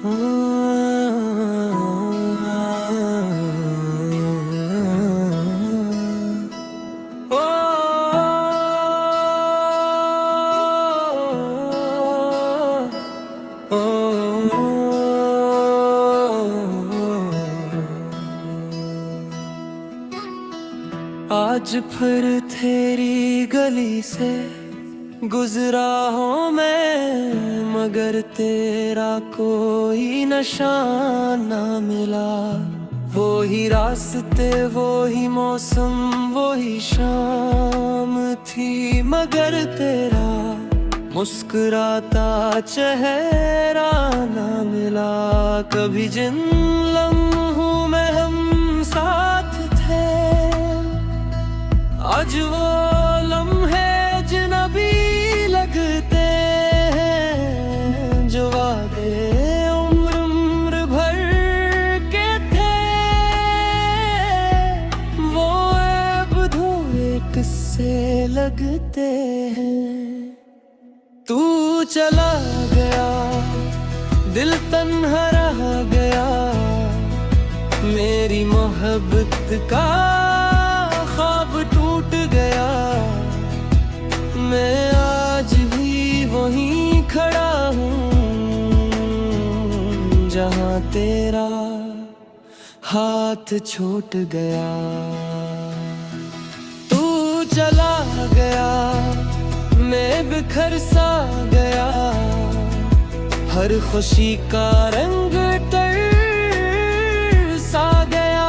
आज फिर तेरी गली से गुजरा हूँ मैं, मगर तेरा कोई निशान ना मिला। वो ही रास्ते, वो ही मौसम, वो ही शाम थी, मगर तेरा मुस्कुराता चेहरा ना मिला। कभी जिन लम्हों में हम साथ थे, आज वो लम्हे अजनबी लगते हैं। जो वादे उम्र भर के थे, वो अब अधूरे किस्से लगते हैं। तू चला गया, दिल तन्हा रह गया, मेरी मोहब्बत का ख्वाब टूट गया। मैं आज भी वहीं खड़ा हूँ जहाँ तेरा हाथ छूट गया। तू चला गया, मैं बिखर सा गया, हर खुशी का रंग तर सा गया।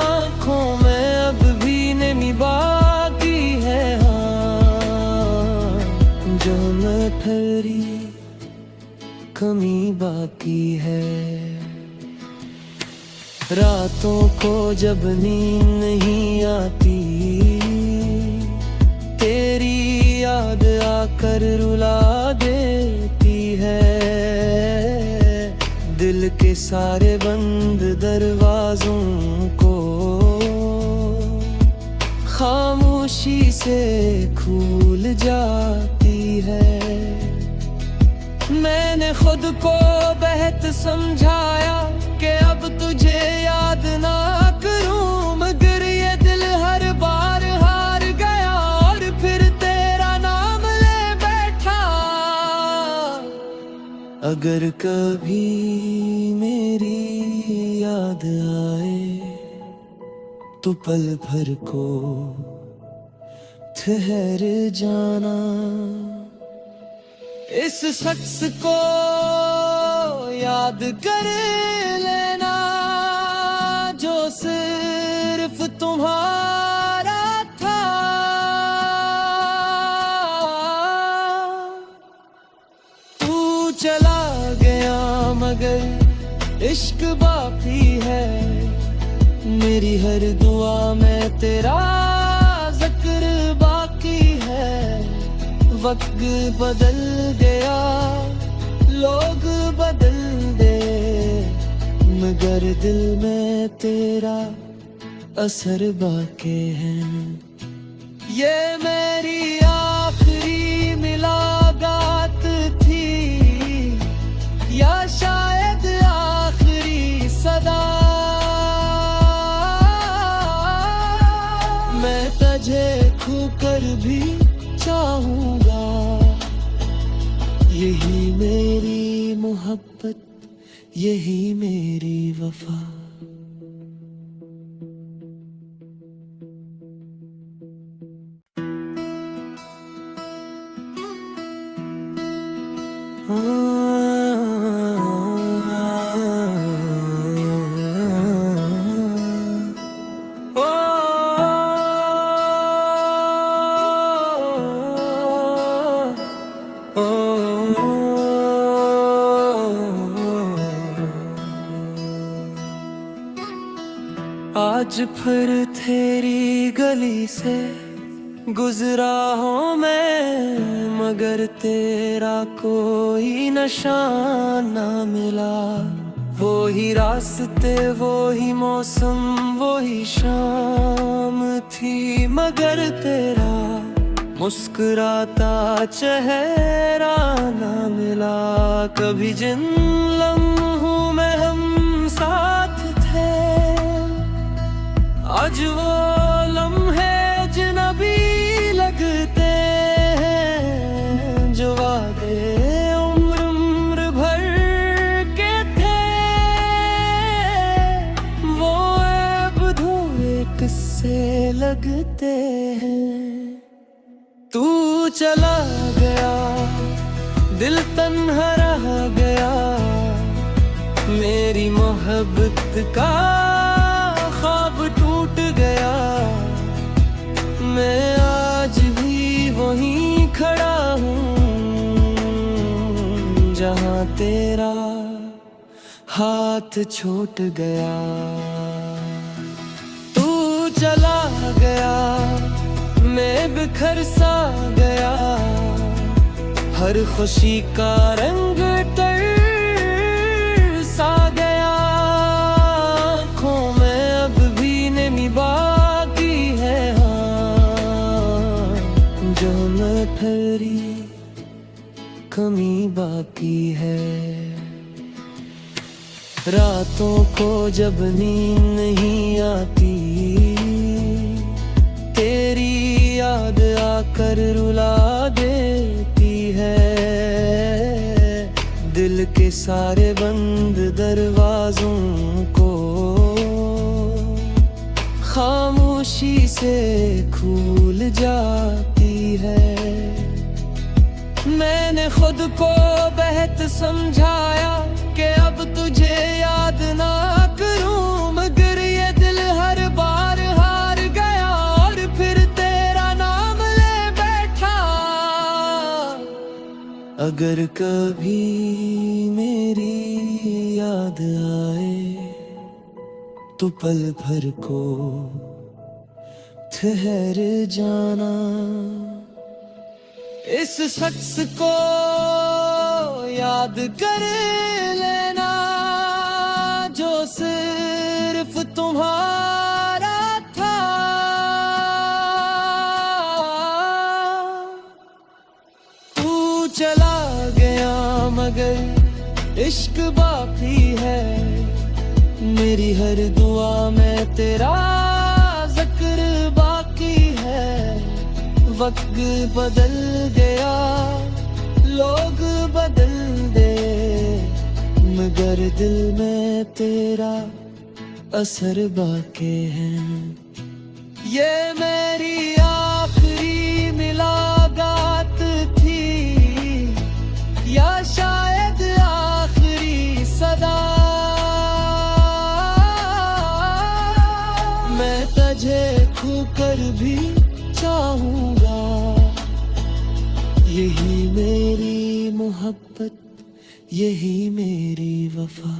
आँखों में अब भी नमी बाकी है, हाँ, जो मैं ठहरी कमी बाकी है। रातों को जब नींद नहीं आती, तेरी याद आकर रुला देती है। दिल के सारे बंद दरवाजों को खामोशी से खोल जाती है। मैंने खुद को बेहद समझाया कि अब तुझे याद ना करूं, मगर ये दिल हर बार हार गया और फिर तेरा नाम ले बैठा। अगर कभी मेरी याद आए तो पल भर को ठहर जाना। इस शख्स को याद कर लेना जो सिर्फ तुम्हारा था। तू चला गया मगर इश्क बाकी है, मेरी हर दुआ में तेरा जिक्र बाकी है। वक्त बदल गया, लोग बदल गए, मगर दिल में तेरा असर बाकी है। ये मेरी आखिरी मुलाकात थी, या शायद आखिरी सदा। मैं तुझे खोकर भी चाहूंगा, यही मेरी मोहब्बत, यही मेरी वफा। आज फिर तेरी गली से गुजरा हूँ मैं, मगर तेरा कोई निशान ना मिला। वो ही रास्ते, वो ही मौसम, वो ही शाम थी, मगर तेरा मुस्कुराता चेहरा ना मिला कभी जिन लम्हों में हम साथ थे। आज वो लम्हे अजनबी लगते हैं जो वादे उम्र भर के थे। वो अब धोए किस्से लगते हैं। तू चला गया दिल तन्हा रह गया, मेरी मोहब्बत का ख्वाब टूट गया। मैं आज भी वहीं खड़ा हूँ जहाँ तेरा हाथ छूट गया। तू चला गया मैं बिखर सा गया, हर खुशी का रंग तर सा गया। आँखों में अब भी नमी बाकी है, हाँ जो न ठहरी कमी बाकी है। रातों को जब नींद नहीं आती, तेरी याद आकर रुला देती है। दिल के सारे बंद दरवाजों को खामोशी से खोल जाती है। मैंने खुद को बेहद समझाया कि अब तुझे याद ना करूं, मगर ये दिल हर बार हार गया और फिर तेरा नाम ले बैठा। अगर कभी मेरी याद आए तो पल भर को ठहर जाना। इस शख्स को याद कर लेना जो सिर्फ तुम्हारा था। तू चला गया मगर इश्क बाकी है, मेरी हर दुआ में तेरा जिक्र बाकी है। वक्त बदल गया लोग बदल दे, मगर दिल में तेरा असर बाकी है। ये मेरी आखिरी मुलाकात थी या शायद आखिरी सदा। मैं तुझे खोकर भी चाहूंगा, यही मेरी मोहब्बत, यही मेरी वफा।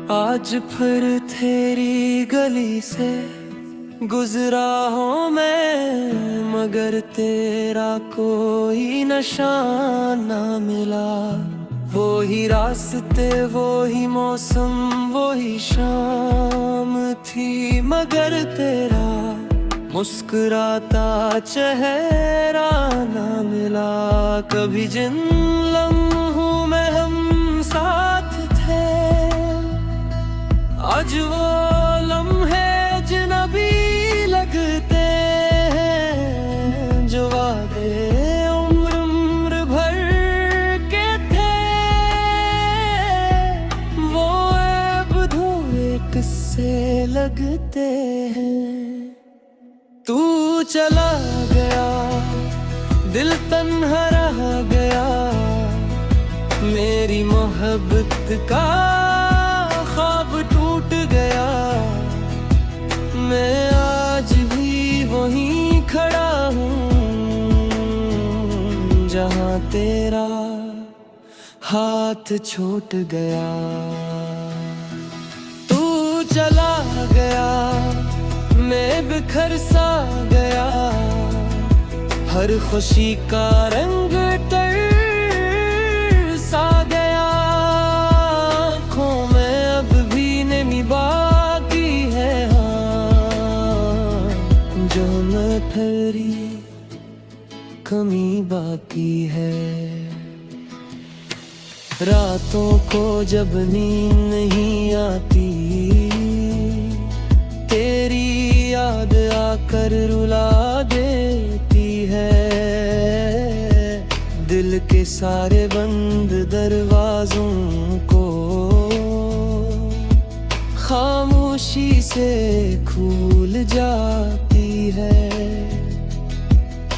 आज फिर तेरी गली से गुजरा हूँ मैं, मगर तेरा कोई निशान ना मिला। वो ही रास्ते वो ही मौसम वो ही शाम थी, मगर तेरा मुस्कुराता चेहरा ना मिला कभी जिन लम्हों में हम साथ थे। आज वो लम्हे अजनबी लगते हैं जो वादे उम्र भर के थे। वो अब धोए किस्से लगते हैं। तू चला गया दिल तन्हा रह गया, मेरी मोहब्बत का ख्वाब टूट गया। मैं आज भी वहीं खड़ा हूँ जहाँ तेरा हाथ छूट गया। तू चला गया, मैं बिखर सा गया, हर खुशी का रंग तर सा गया। आँखों में अब भी नमी बाकी है, हाँ, जो न ठहरी कमी बाकी है। रातों को जब नींद नहीं आती, तेरी याद आकर रुला देती है। दिल के सारे बंद दरवाजों को खामोशी से खुल जाती है।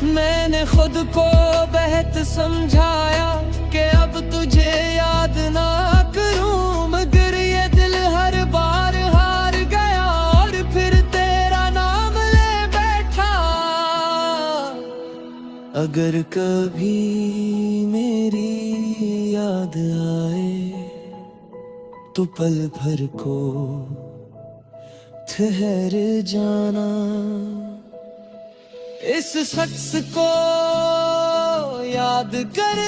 मैंने खुद को बेहद समझाया कि अब तुझे याद ना करूं, मगर ये दिल हर बार हार गया और फिर तेरा नाम ले बैठा। अगर कभी मेरी याद आए तो पल भर को ठहर जाना। इस शख्स को याद कर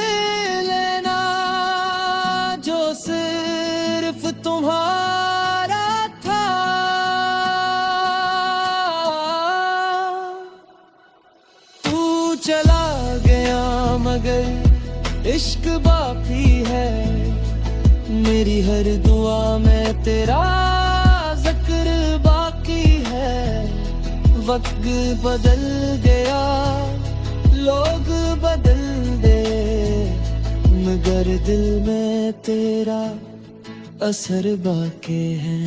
लेना जो सिर्फ तुम्हारा था। तू चला गया मगर इश्क बाकी है, मेरी हर दुआ में तेरा जिक्र बाकी है। वक्त बदल गया, लोग बदल गए, मगर दिल में तेरा असर बाकी है।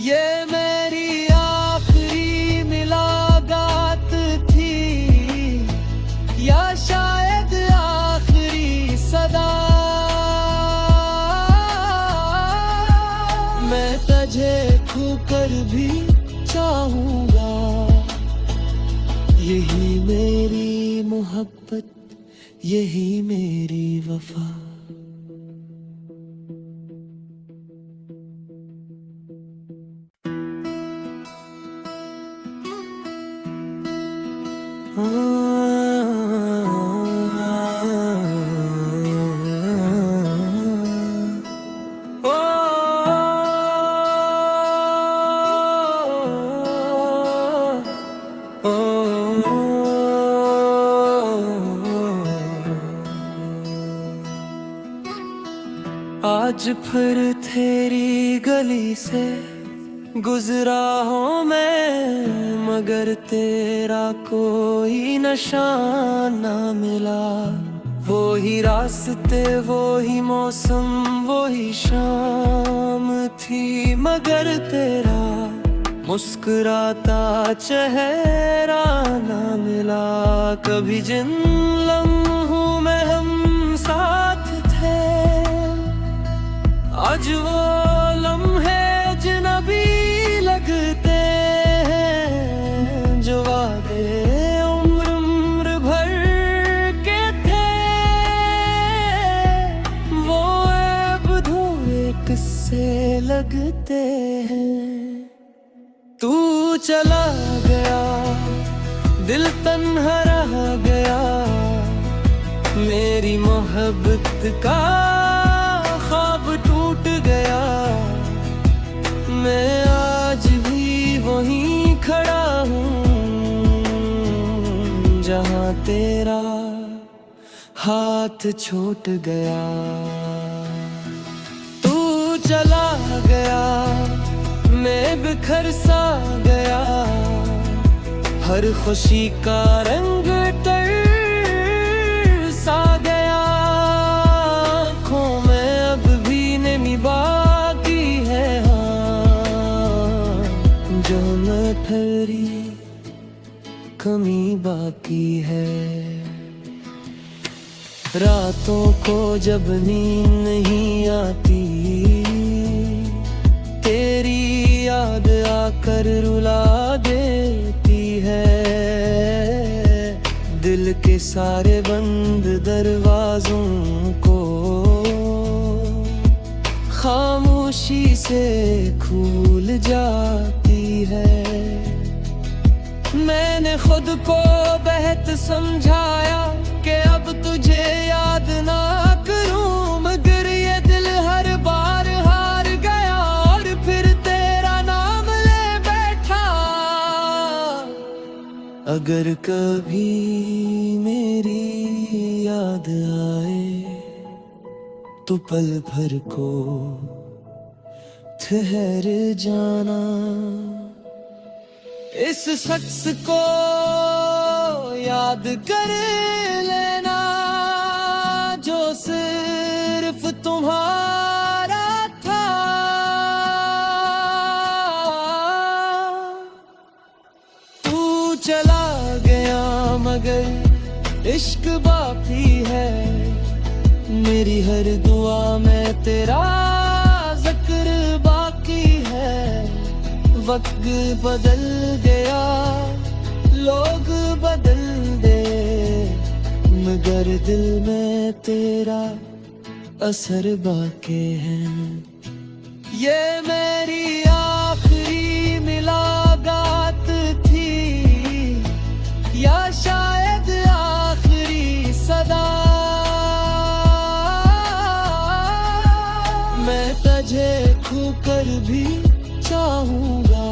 ये मेरी आखिरी मुलाकात थी या शायद आखिरी सदा। मैं तुझे खोकर भी चाहूंगा, यही मेरी मोहब्बत, यही मेरी वफा। आज फिर तेरी गली से गुजरा हूँ मैं, मगर तेरा कोई निशान ना मिला। वो ही रास्ते, वो ही मौसम, वो ही शाम थी, मगर तेरा मुस्कुराता चेहरा ना मिला। कभी जिन लम्हों में हम साथ थे, आज वो लम्हे अजनबी लगते हैं। जो वादे उम्र भर के थे, वो अब धुएं किस्से लगते हैं। तू चला गया, दिल तन्हा रह गया, मेरी मोहब्बत का ख्वाब टूट गया। मैं आज भी वहीं खड़ा हूँ जहाँ तेरा हाथ छूट गया। तू चला गया, मैं बिखर सा गया, हर खुशी का रंग तर सा गया। आँखों में अब भी नमी बाकी है, हाँ, जो न ठहरी कमी बाकी है। रातों को जब नींद नहीं आती, तेरी याद आकर रुला देती है। दिल के सारे बंद दरवाजों को खामोशी से खुल जाती है। मैंने खुद को बेहद समझाया कि अब तुझे याद ना करूं, मगर ये दिल हर बार हार गया और फिर तेरा नाम ले बैठा। अगर कभी मेरी याद आए तो पल भर को ठहर जाना। इस शख्स को याद कर लेना जो सिर्फ तुम्हारा था। तू चला गया मगर इश्क बाकी है, मेरी हर दुआ में तेरा जिक्र बाकी है। वक्त बदल गया, लोग बदल गए, मगर दिल में तेरा असर बाकी है। ये मेरी आखिरी मुलाकात थी या शायद आखिरी सदा। मैं तुझे खोकर भी चाहूंगा।